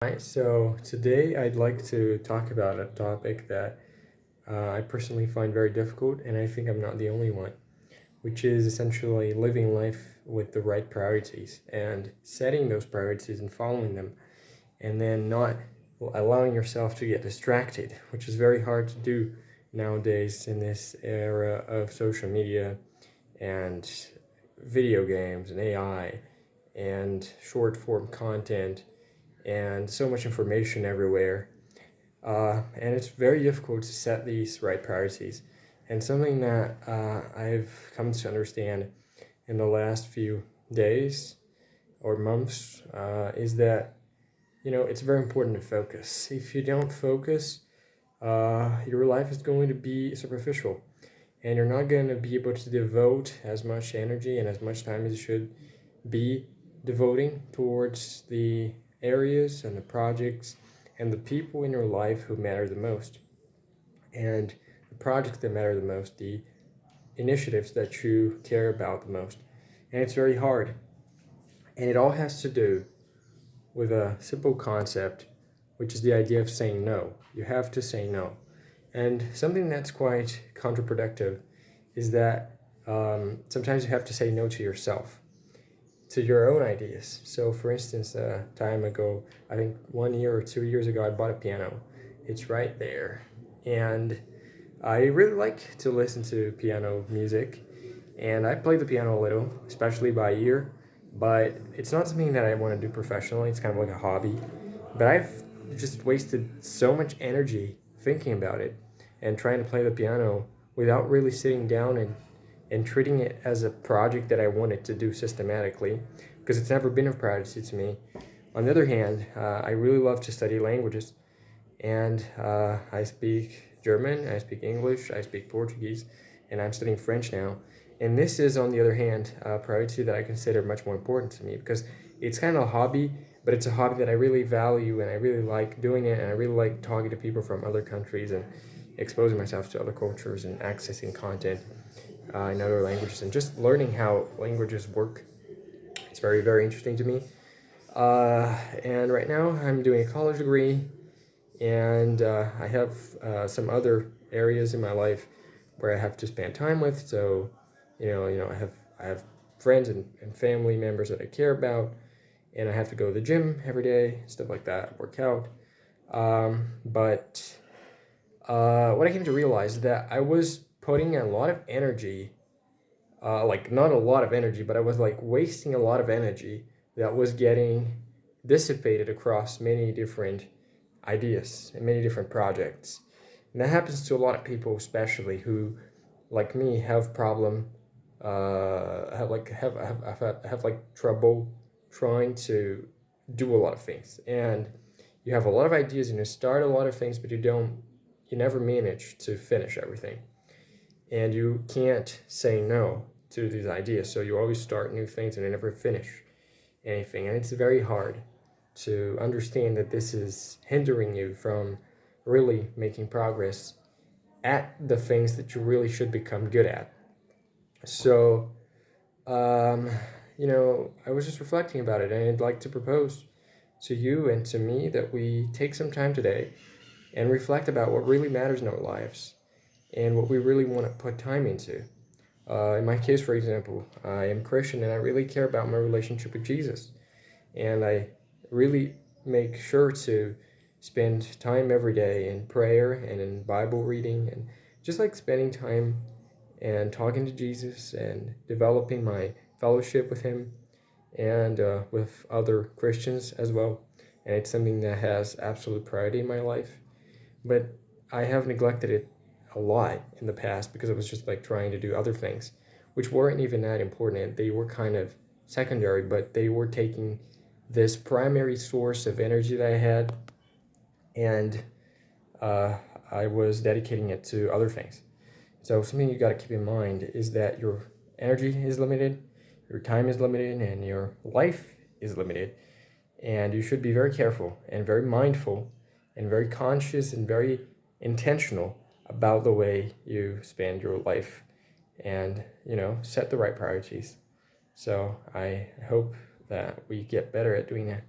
Hi, so today I'd like to talk about a topic that I personally find very difficult, and I think I'm not the only one, which is essentially living life with the right priorities and setting those priorities and following them, and then not allowing yourself to get distracted, which is very hard to do nowadays in this era of social media and video games and AI and short form content and so much information everywhere. And it's very difficult to set these right priorities. And something that I've come to understand in the last few days or months is that, it's very important to focus. If you don't focus, your life is going to be superficial and you're not going to be able to devote as much energy and as much time as you should be devoting towards the areas and the projects and the people in your life who matter the most, and the projects that matter the most, the initiatives that you care about the most. And it's very hard. And it all has to do with a simple concept, which is the idea of saying no. You have to say no. And something that's quite counterproductive is that sometimes you have to say no to yourself, to your own ideas. So, for instance, a time ago, I think 1 year or 2 years ago, I bought a piano. It's right there. And I really like to listen to piano music. And I play the piano a little, especially by ear. But it's not something that I want to do professionally. It's kind of like a hobby. But I've just wasted so much energy thinking about it and trying to play the piano without really sitting down and treating it as a project that I wanted to do systematically, because it's never been a priority to me. On the other hand, I really love to study languages, and I speak German, I speak English, I speak Portuguese, and I'm studying French now. And this is, on the other hand, a priority that I consider much more important to me because it's kind of a hobby, but it's a hobby that I really value and I really like doing it, and I really like talking to people from other countries and exposing myself to other cultures and accessing content in other languages and just learning how languages work. It's very, very interesting to me. And right now, I'm doing a college degree, and I have some other areas in my life where I have to spend time with. So, I have friends and family members that I care about, and I have to go to the gym every day, stuff like that, work out. But what I came to realize is that I was putting a lot of energy, like not a lot of energy, but I was like wasting a lot of energy that was getting dissipated across many different ideas and many different projects. And that happens to a lot of people, especially who, like me, have problem, have like trouble trying to do a lot of things. And you have a lot of ideas and you start a lot of things, but you never manage to finish everything, and you can't say no to these ideas. So you always start new things and you never finish anything. And it's very hard to understand that this is hindering you from really making progress at the things that you really should become good at. So, um, I was just reflecting about it, and I'd like to propose to you and to me that we take some time today and reflect about what really matters in our lives and what we really want to put time into. In my case, for example, I am Christian and I really care about my relationship with Jesus. And I really make sure to spend time every day in prayer and in Bible reading and just like spending time and talking to Jesus and developing my fellowship with Him and with other Christians as well. And it's something that has absolute priority in my life. But I have neglected it a lot in the past because I was just like trying to do other things, which weren't even that important. They were kind of secondary, but they were taking this primary source of energy that I had, and uh, I was dedicating it to other things. So something you got to keep in mind is that your energy is limited, your time is limited, and your life is limited. And you should be very careful and very mindful and very conscious and very intentional about the way you spend your life and, set the right priorities. So I hope that we get better at doing that.